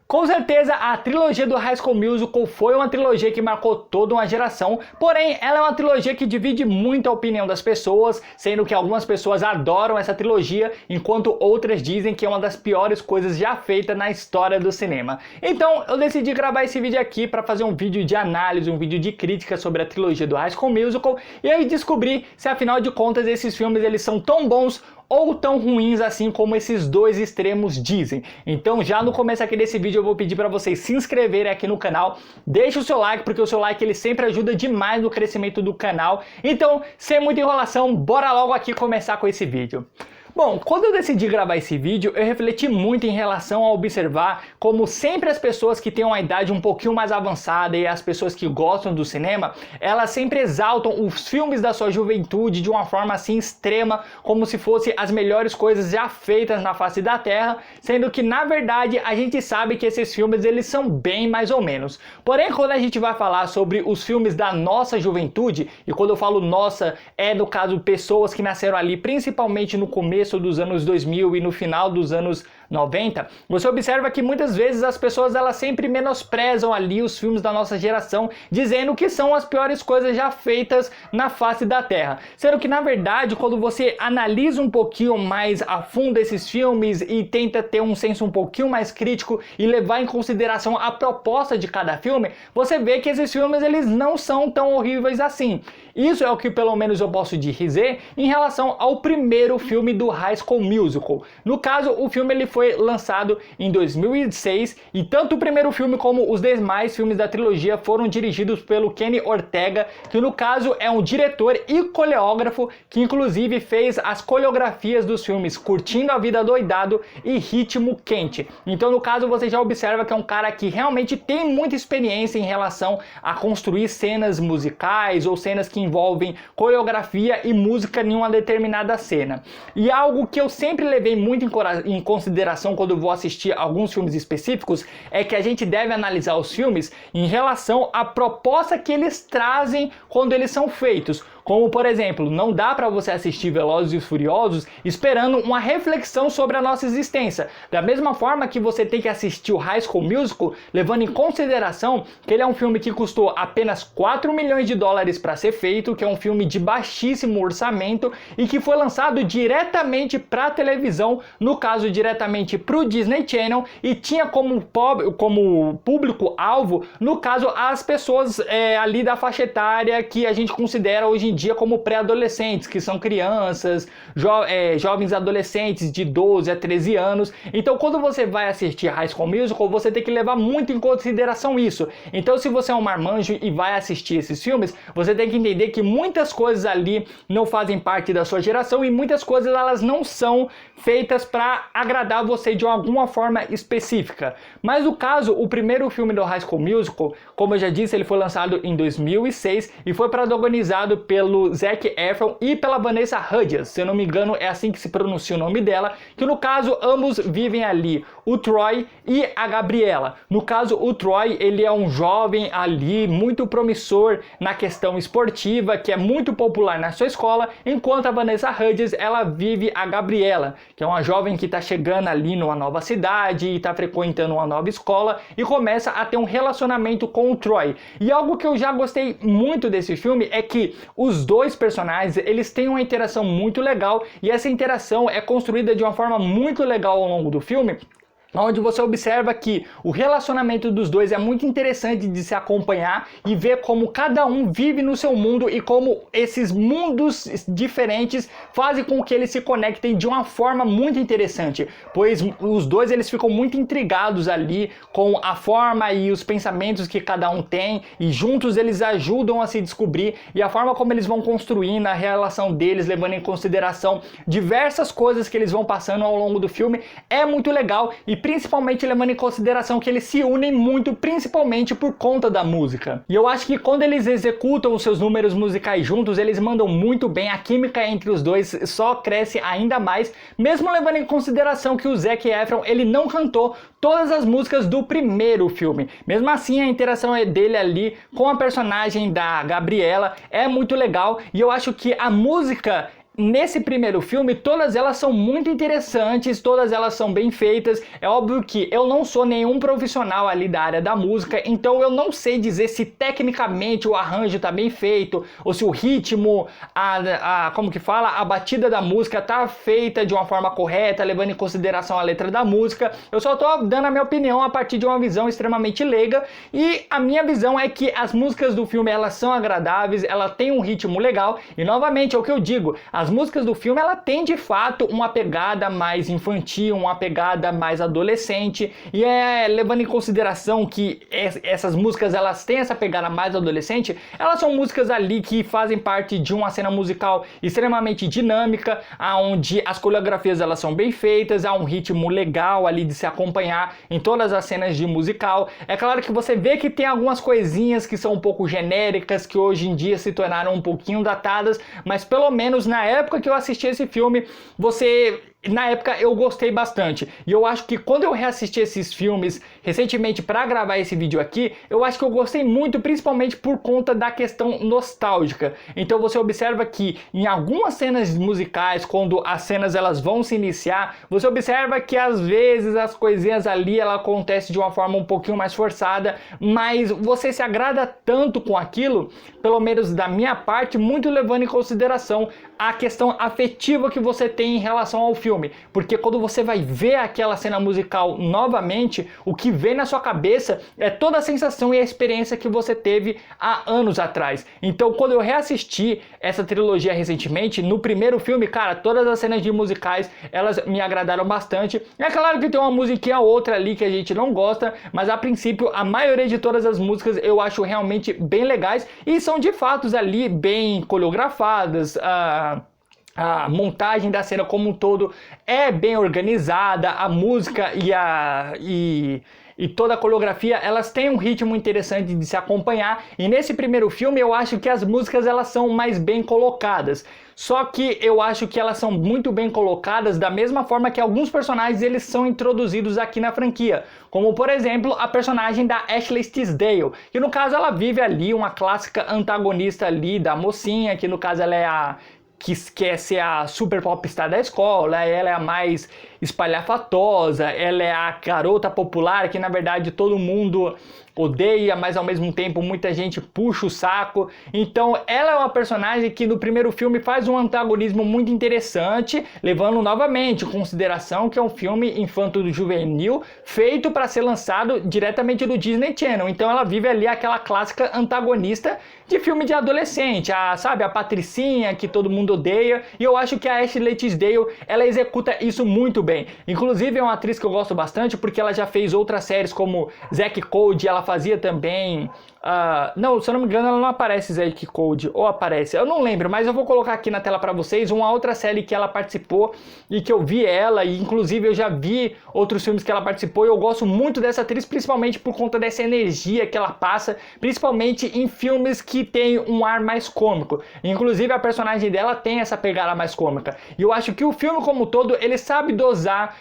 Com certeza, a trilogia do High School Musical foi uma trilogia que marcou toda uma geração, porém, ela é uma trilogia que divide muito a opinião das pessoas, sendo que algumas pessoas adoram essa trilogia, enquanto outras dizem que é uma das piores coisas já feitas na história do cinema. Então, eu decidi gravar esse vídeo aqui para fazer um vídeo de análise, um vídeo de crítica sobre a trilogia do High School Musical, e aí descobrir se, afinal de contas, esses filmes eles são tão bons ou tão ruins assim como esses dois extremos dizem. Então já no começo aqui desse vídeo eu vou pedir para vocês se inscreverem aqui no canal, deixa o seu like porque o seu like ele sempre ajuda demais no crescimento do canal. Então, sem muita enrolação, bora logo aqui começar com esse vídeo. Bom, quando eu decidi gravar esse vídeo, eu refleti muito em relação a observar como sempre as pessoas que têm uma idade um pouquinho mais avançada e as pessoas que gostam do cinema, elas sempre exaltam os filmes da sua juventude de uma forma assim extrema, como se fossem as melhores coisas já feitas na face da Terra, sendo que na verdade a gente sabe que esses filmes eles são bem mais ou menos. Porém, quando a gente vai falar sobre os filmes da nossa juventude, e quando eu falo nossa, é no caso pessoas que nasceram ali principalmente no começo dos anos 2000 e no final dos anos 90, você observa que muitas vezes as pessoas elas sempre menosprezam ali os filmes da nossa geração, dizendo que são as piores coisas já feitas na face da Terra. Sendo que na verdade, quando você analisa um pouquinho mais a fundo esses filmes e tenta ter um senso um pouquinho mais crítico e levar em consideração a proposta de cada filme, você vê que esses filmes eles não são tão horríveis assim. Isso é o que pelo menos eu posso dizer em relação ao primeiro filme do High School Musical. No caso, o filme ele foi lançado em 2006 e tanto o primeiro filme como os demais filmes da trilogia foram dirigidos pelo Kenny Ortega, que no caso é um diretor e coreógrafo que inclusive fez as coreografias dos filmes Curtindo a Vida Doidado e Ritmo Quente. Então no caso você já observa que é um cara que realmente tem muita experiência em relação a construir cenas musicais ou cenas que envolvem coreografia e música em uma determinada cena. E algo que eu sempre levei muito em consideração quando eu vou assistir alguns filmes específicos é que a gente deve analisar os filmes em relação à proposta que eles trazem quando eles são feitos. Como, por exemplo, não dá para você assistir Velozes e Furiosos esperando uma reflexão sobre a nossa existência. Da mesma forma que você tem que assistir o High School Musical, levando em consideração que ele é um filme que custou apenas 4 milhões de dólares para ser feito, que é um filme de baixíssimo orçamento e que foi lançado diretamente para a televisão, no caso diretamente para o Disney Channel, e tinha como público-alvo, no caso, as pessoas ali da faixa etária que a gente considera hoje em dia como pré-adolescentes, que são crianças, jovens adolescentes de 12 a 13 anos. Então quando você vai assistir High School Musical, você tem que levar muito em consideração isso. Então se você é um marmanjo e vai assistir esses filmes, você tem que entender que muitas coisas ali não fazem parte da sua geração e muitas coisas elas não são feitas para agradar você de alguma forma específica. Mas no caso, o primeiro filme do High School Musical, como eu já disse, ele foi lançado em 2006 e foi protagonizado pelo Zac Efron e pela Vanessa Hudgens, se eu não me engano é assim que se pronuncia o nome dela, que no caso ambos vivem ali, o Troy e a Gabriela. No caso, o Troy ele é um jovem ali muito promissor na questão esportiva, que é muito popular na sua escola, enquanto a Vanessa Hudgens ela vive a Gabriela, que é uma jovem que está chegando ali numa nova cidade e está frequentando uma nova escola e começa a ter um relacionamento com o Troy. E algo que eu já gostei muito desse filme é que os dois personagens, eles têm uma interação muito legal e essa interação é construída de uma forma muito legal ao longo do filme, onde você observa que o relacionamento dos dois é muito interessante de se acompanhar e ver como cada um vive no seu mundo e como esses mundos diferentes fazem com que eles se conectem de uma forma muito interessante, pois os dois eles ficam muito intrigados ali com a forma e os pensamentos que cada um tem e juntos eles ajudam a se descobrir e a forma como eles vão construindo a relação deles, levando em consideração diversas coisas que eles vão passando ao longo do filme, é muito legal e principalmente levando em consideração que eles se unem muito, principalmente por conta da música. E eu acho que quando eles executam os seus números musicais juntos, eles mandam muito bem, a química entre os dois só cresce ainda mais, mesmo levando em consideração que o Zac Efron, ele não cantou todas as músicas do primeiro filme. Mesmo assim, a interação dele ali com a personagem da Gabriela é muito legal, e eu acho que a música nesse primeiro filme, todas elas são muito interessantes, todas elas são bem feitas. É óbvio que eu não sou nenhum profissional ali da área da música, então eu não sei dizer se tecnicamente o arranjo tá bem feito, ou se o ritmo, como que fala, a batida da música tá feita de uma forma correta, levando em consideração a letra da música. Eu só tô dando a minha opinião a partir de uma visão extremamente leiga, e a minha visão é que as músicas do filme, elas são agradáveis, ela tem um ritmo legal, e novamente é o que eu digo, as músicas do filme, ela tem de fato uma pegada mais infantil, uma pegada mais adolescente, e levando em consideração que essas músicas, elas têm essa pegada mais adolescente, elas são músicas ali que fazem parte de uma cena musical extremamente dinâmica, onde as coreografias, elas são bem feitas, há um ritmo legal ali de se acompanhar em todas as cenas de musical. É claro que você vê que tem algumas coisinhas que são um pouco genéricas, que hoje em dia se tornaram um pouquinho datadas, mas pelo menos na época que eu assisti esse filme, na época eu gostei bastante, e eu acho que quando eu reassisti esses filmes recentemente para gravar esse vídeo aqui, eu acho que eu gostei muito, principalmente por conta da questão nostálgica. Então você observa que em algumas cenas musicais, quando as cenas elas vão se iniciar, você observa que às vezes as coisinhas ali ela acontece de uma forma um pouquinho mais forçada, mas você se agrada tanto com aquilo, pelo menos da minha parte, muito levando em consideração a questão afetiva que você tem em relação ao filme, porque quando você vai ver aquela cena musical novamente, o que vem na sua cabeça é toda a sensação e a experiência que você teve há anos atrás. Então, quando eu reassisti essa trilogia recentemente, no primeiro filme, cara, todas as cenas de musicais, elas me agradaram bastante. É claro que tem uma musiquinha ou outra ali que a gente não gosta, mas a princípio, a maioria de todas as músicas eu acho realmente bem legais, e são de fato ali bem coreografadas. A montagem da cena como um todo é bem organizada, a música e toda a coreografia, elas têm um ritmo interessante de se acompanhar, e nesse primeiro filme eu acho que as músicas, elas são mais bem colocadas. Só que eu acho que elas são muito bem colocadas da mesma forma que alguns personagens eles são introduzidos aqui na franquia. Como, por exemplo, a personagem da Ashley Tisdale, que no caso ela vive ali uma clássica antagonista ali da mocinha, que no caso ela é que quer ser a super popstar da escola, ela é a mais espalhafatosa, ela é a garota popular que na verdade todo mundo odeia, mas ao mesmo tempo muita gente puxa o saco. Então ela é uma personagem que no primeiro filme faz um antagonismo muito interessante, levando novamente em consideração que é um filme infanto-juvenil feito para ser lançado diretamente do Disney Channel. Então ela vive ali aquela clássica antagonista de filme de adolescente, sabe, a patricinha que todo mundo odeia, e eu acho que a Ashley Tisdale, ela executa isso muito bem. Inclusive é uma atriz que eu gosto bastante, porque ela já fez outras séries como Zack Code, ela fazia também... não, se eu não me engano ela não aparece Zack Code, ou aparece, eu não lembro, mas eu vou colocar aqui na tela para vocês uma outra série que ela participou e que eu vi ela, e inclusive eu já vi outros filmes que ela participou, e eu gosto muito dessa atriz, principalmente por conta dessa energia que ela passa, principalmente em filmes que tem um ar mais cômico. Inclusive a personagem dela tem essa pegada mais cômica, e eu acho que o filme como todo, ele sabe dosar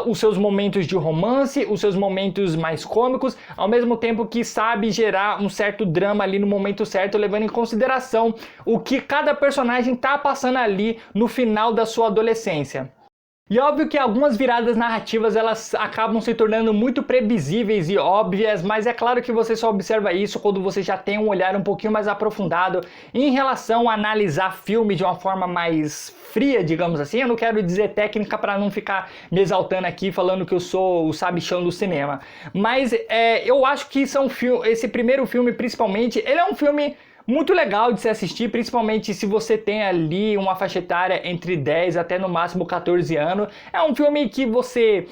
os seus momentos de romance, os seus momentos mais cômicos, ao mesmo tempo que sabe gerar um certo drama ali no momento certo, levando em consideração o que cada personagem tá passando ali no final da sua adolescência. E óbvio que algumas viradas narrativas elas acabam se tornando muito previsíveis e óbvias, mas é claro que você só observa isso quando você já tem um olhar um pouquinho mais aprofundado em relação a analisar filme de uma forma mais fria, digamos assim. Eu não quero dizer técnica para não ficar me exaltando aqui falando que eu sou o sabichão do cinema, mas eu acho que esse primeiro filme principalmente, ele é um filme muito legal de se assistir, principalmente se você tem ali uma faixa etária entre 10 até no máximo 14 anos. É um filme que você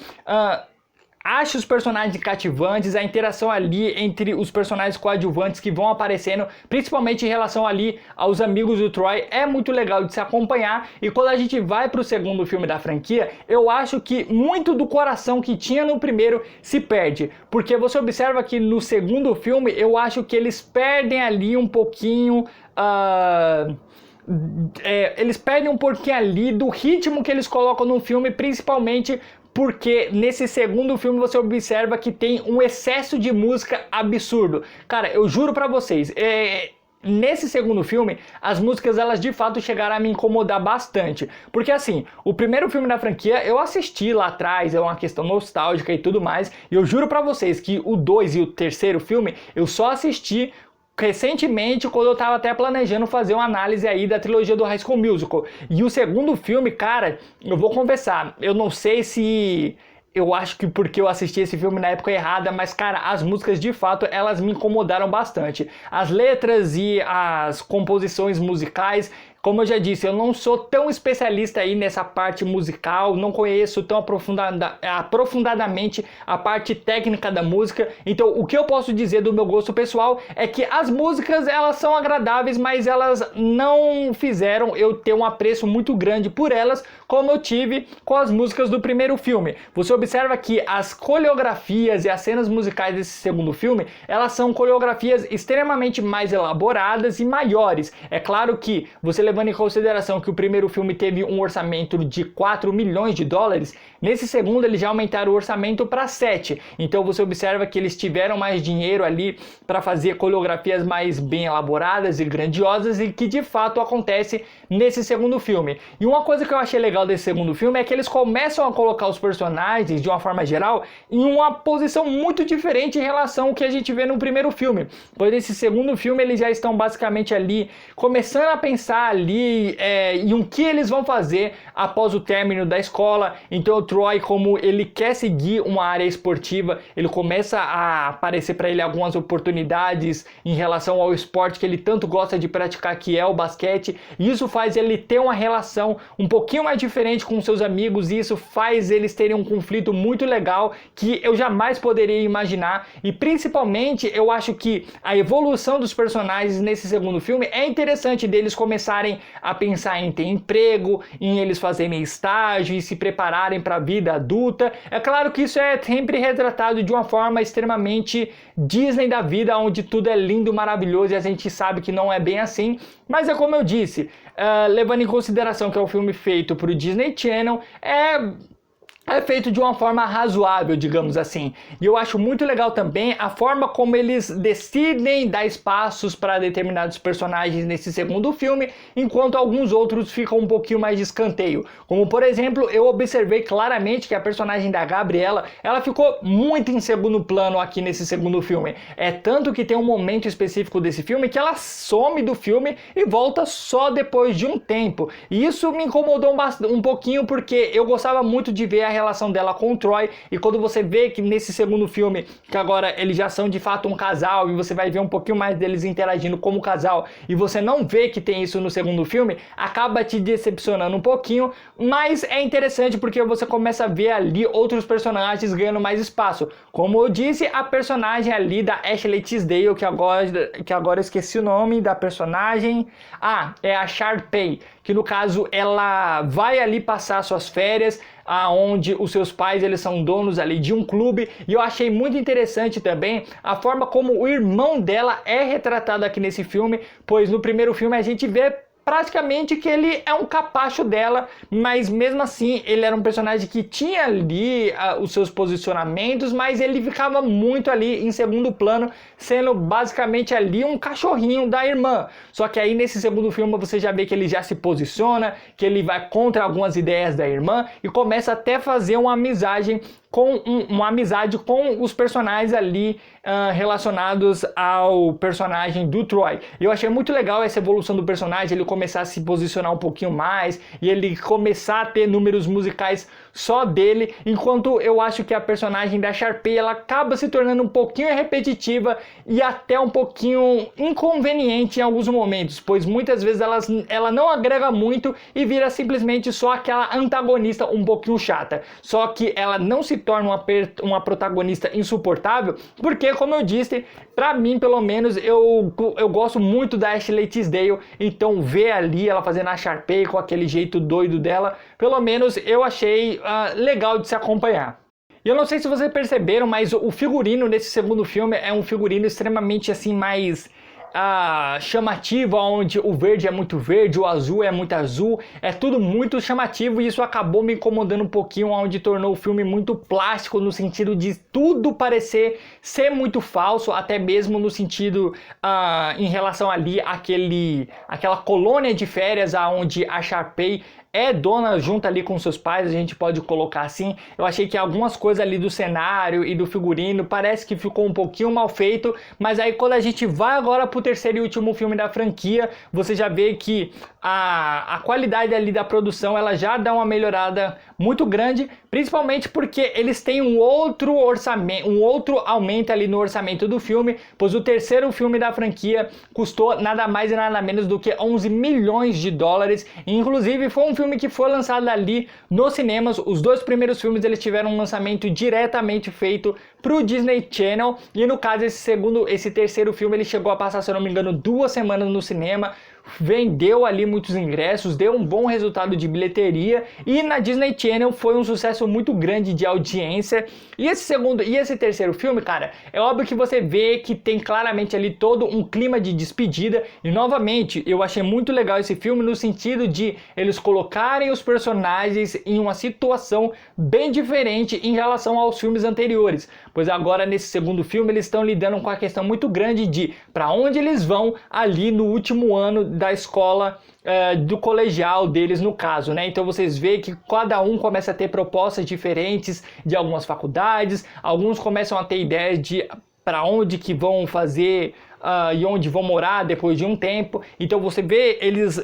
acha os personagens cativantes, a interação ali entre os personagens coadjuvantes que vão aparecendo, principalmente em relação ali aos amigos do Troy, é muito legal de se acompanhar. E quando a gente vai para o segundo filme da franquia, eu acho que muito do coração que tinha no primeiro se perde, porque você observa que no segundo filme, eu acho que eles perdem ali um pouquinho... eles perdem um pouquinho ali do ritmo que eles colocam no filme, principalmente porque nesse segundo filme você observa que tem um excesso de música absurdo. Cara, eu juro pra vocês, nesse segundo filme, as músicas elas de fato chegaram a me incomodar bastante. Porque assim, o primeiro filme da franquia eu assisti lá atrás, é uma questão nostálgica e tudo mais, e eu juro pra vocês que o 2 e o terceiro filme eu só assisti recentemente, quando eu tava até planejando fazer uma análise aí da trilogia do High School Musical. E o segundo filme, cara, eu vou confessar, eu não sei se... Eu acho que porque eu assisti esse filme na época errada, mas cara, as músicas de fato, elas me incomodaram bastante. As letras e as composições musicais, como eu já disse, eu não sou tão especialista aí nessa parte musical, não conheço tão aprofundadamente a parte técnica da música, então o que eu posso dizer do meu gosto pessoal é que as músicas elas são agradáveis, mas elas não fizeram eu ter um apreço muito grande por elas, como eu tive com as músicas do primeiro filme. Você observa que as coreografias e as cenas musicais desse segundo filme, elas são coreografias extremamente mais elaboradas e maiores. É claro que você levando em consideração que o primeiro filme teve um orçamento de 4 milhões de dólares, nesse segundo eles já aumentaram o orçamento para 7. Então você observa que eles tiveram mais dinheiro ali para fazer coreografias mais bem elaboradas e grandiosas, e que de fato acontece nesse segundo filme. E uma coisa que eu achei legal desse segundo filme é que eles começam a colocar os personagens, de uma forma geral, em uma posição muito diferente em relação ao que a gente vê no primeiro filme. Pois nesse segundo filme eles já estão basicamente ali, começando a pensar ali em o que eles vão fazer após o término da escola. Então o Troy, como ele quer seguir uma área esportiva, ele começa a aparecer para ele algumas oportunidades em relação ao esporte que ele tanto gosta de praticar, que é o basquete. E isso faz ele ter uma relação um pouquinho mais diferente com seus amigos, e isso faz eles terem um conflito muito legal que eu jamais poderia imaginar. E principalmente eu acho que a evolução dos personagens nesse segundo filme é interessante, deles começarem a pensar em ter emprego, em eles fazerem estágio e se prepararem para a vida adulta. É claro que isso é sempre retratado de uma forma extremamente Disney da vida, onde tudo é lindo, maravilhoso, e a gente sabe que não é bem assim, mas é como eu disse, levando em consideração que é um filme feito para o Disney Channel, é feito de uma forma razoável, digamos assim. E eu acho muito legal também a forma como eles decidem dar espaços para determinados personagens nesse segundo filme, enquanto alguns outros ficam um pouquinho mais de escanteio. Como, por exemplo, eu observei claramente que a personagem da Gabriela, ela ficou muito em segundo plano aqui nesse segundo filme. É tanto que tem um momento específico desse filme que ela some do filme e volta só depois de um tempo. E isso me incomodou um pouquinho, porque eu gostava muito de ver a relação dela com o Troy, e quando você vê que nesse segundo filme, que agora eles já são de fato um casal, e você vai ver um pouquinho mais deles interagindo como casal, e você não vê que tem isso no segundo filme, acaba te decepcionando um pouquinho, mas é interessante porque você começa a ver ali outros personagens ganhando mais espaço. Como eu disse, a personagem ali da Ashley Tisdale, que agora eu esqueci o nome da personagem, é a Sharpay, que no caso ela vai ali passar suas férias, aonde os seus pais eles são donos ali de um clube, e eu achei muito interessante também a forma como o irmão dela é retratado aqui nesse filme, pois no primeiro filme a gente vê praticamente que ele é um capacho dela, mas mesmo assim ele era um personagem que tinha ali os seus posicionamentos, mas ele ficava muito ali em segundo plano, sendo basicamente ali um cachorrinho da irmã. Só que aí nesse segundo filme você já vê que ele já se posiciona, que ele vai contra algumas ideias da irmã e começa até a fazer uma amizade com os personagens ali relacionados ao personagem do Troy. Eu achei muito legal essa evolução do personagem, ele começar a se posicionar um pouquinho mais e ele começar a ter números musicais só dele, enquanto eu acho que a personagem da Sharpay ela acaba se tornando um pouquinho repetitiva e até um pouquinho inconveniente em alguns momentos, pois muitas vezes ela não agrega muito e vira simplesmente só aquela antagonista um pouquinho chata. Só que ela não se torna uma protagonista insuportável, porque, como eu disse, pra mim, pelo menos, eu gosto muito da Ashley Tisdale, então ver ali ela fazendo a Sharpay com aquele jeito doido dela, pelo menos eu achei legal de se acompanhar. E eu não sei se vocês perceberam, mas o figurino nesse segundo filme é um figurino extremamente assim mais chamativo, onde o verde é muito verde, o azul é muito azul, é tudo muito chamativo, e isso acabou me incomodando um pouquinho, onde tornou o filme muito plástico, no sentido de tudo parecer ser muito falso, até mesmo no sentido em relação ali aquela colônia de férias onde a Sharpay é dona junto ali com seus pais, a gente pode colocar assim. Eu achei que algumas coisas ali do cenário e do figurino parece que ficou um pouquinho mal feito, mas aí quando a gente vai agora pro terceiro e último filme da franquia, você já vê que a qualidade ali da produção, ela já dá uma melhorada muito grande, principalmente porque eles têm um outro orçamento, um outro aumento ali no orçamento do filme, pois o terceiro filme da franquia custou nada mais e nada menos do que 11 milhões de dólares, e inclusive foi um filme que foi lançado ali nos cinemas. Os dois primeiros filmes eles tiveram um lançamento diretamente feito pro Disney Channel, e no caso esse terceiro filme ele chegou a passar, se eu não me engano, 2 semanas no cinema, vendeu ali muitos ingressos, deu um bom resultado de bilheteria, e na Disney Channel foi um sucesso muito grande de audiência. E esse terceiro filme, cara, é óbvio que você vê que tem claramente ali todo um clima de despedida, e novamente eu achei muito legal esse filme no sentido de eles colocarem os personagens em uma situação bem diferente em relação aos filmes anteriores, pois agora nesse segundo filme eles estão lidando com a questão muito grande de para onde eles vão ali no último ano da escola, do colegial deles no caso, né? Então vocês veem que cada um começa a ter propostas diferentes de algumas faculdades, alguns começam a ter ideias de para onde que vão fazer e onde vão morar depois de um tempo. Então você vê eles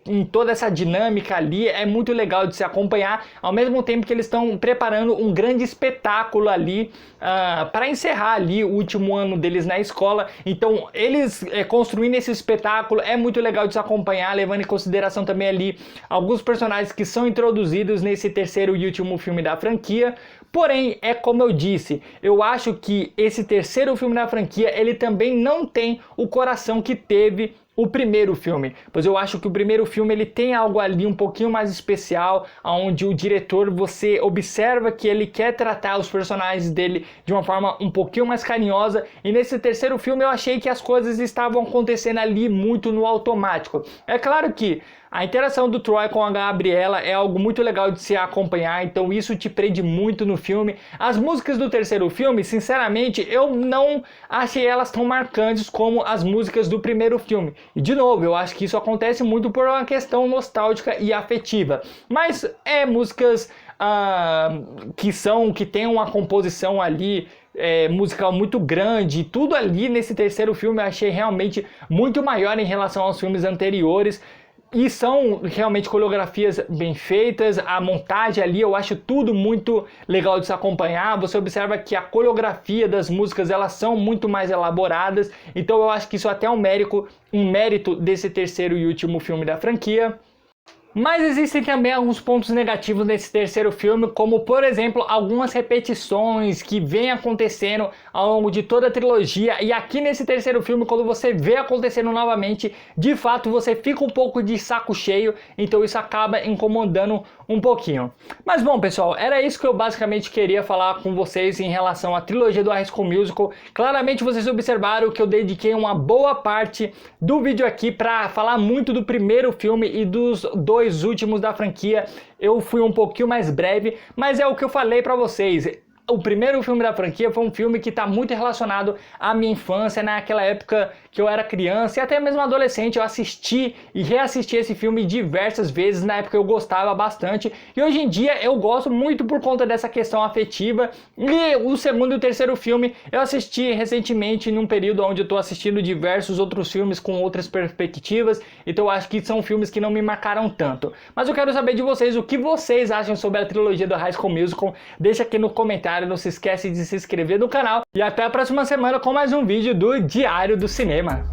em toda essa dinâmica ali, é muito legal de se acompanhar, ao mesmo tempo que eles estão preparando um grande espetáculo ali para encerrar ali o último ano deles na escola. Então eles construindo esse espetáculo é muito legal de se acompanhar, levando em consideração também ali alguns personagens que são introduzidos nesse terceiro e último filme da franquia. Porém, é como eu disse, eu acho que esse terceiro filme da franquia, ele também não tem o coração que teve o primeiro filme, pois eu acho que o primeiro filme ele tem algo ali um pouquinho mais especial, onde o diretor, você observa que ele quer tratar os personagens dele de uma forma um pouquinho mais carinhosa, e nesse terceiro filme eu achei que as coisas estavam acontecendo ali muito no automático. É claro que a interação do Troy com a Gabriela é algo muito legal de se acompanhar, então isso te prende muito no filme. As músicas do terceiro filme, sinceramente, eu não achei elas tão marcantes como as músicas do primeiro filme. E de novo, eu acho que isso acontece muito por uma questão nostálgica e afetiva. Mas músicas que tem uma composição ali musical muito grande, tudo ali nesse terceiro filme eu achei realmente muito maior em relação aos filmes anteriores. E são realmente coreografias bem feitas, a montagem ali eu acho tudo muito legal de se acompanhar. Você observa que a coreografia das músicas elas são muito mais elaboradas, então eu acho que isso até é um mérito desse terceiro e último filme da franquia. Mas existem também alguns pontos negativos nesse terceiro filme, como por exemplo algumas repetições que vêm acontecendo ao longo de toda a trilogia, e aqui nesse terceiro filme, quando você vê acontecendo novamente, de fato você fica um pouco de saco cheio, então isso acaba incomodando um pouquinho. Mas bom pessoal, era isso que eu basicamente queria falar com vocês em relação à trilogia do High School Musical. Claramente vocês observaram que eu dediquei uma boa parte do vídeo aqui para falar muito do primeiro filme e dos dois últimos da franquia. Eu fui um pouquinho mais breve, mas é o que eu falei pra vocês. O primeiro filme da franquia foi um filme que está muito relacionado à minha infância, naquela época que eu era criança e até mesmo adolescente. Eu assisti e reassisti esse filme diversas vezes, na época eu gostava bastante, e hoje em dia eu gosto muito por conta dessa questão afetiva. E o segundo e o terceiro filme eu assisti recentemente, num período onde eu estou assistindo diversos outros filmes com outras perspectivas, então eu acho que são filmes que não me marcaram tanto. Mas eu quero saber de vocês o que vocês acham sobre a trilogia do High School Musical. Deixa aqui no comentário. Não se esquece de se inscrever no canal, e até a próxima semana com mais um vídeo do Diário do Cinema.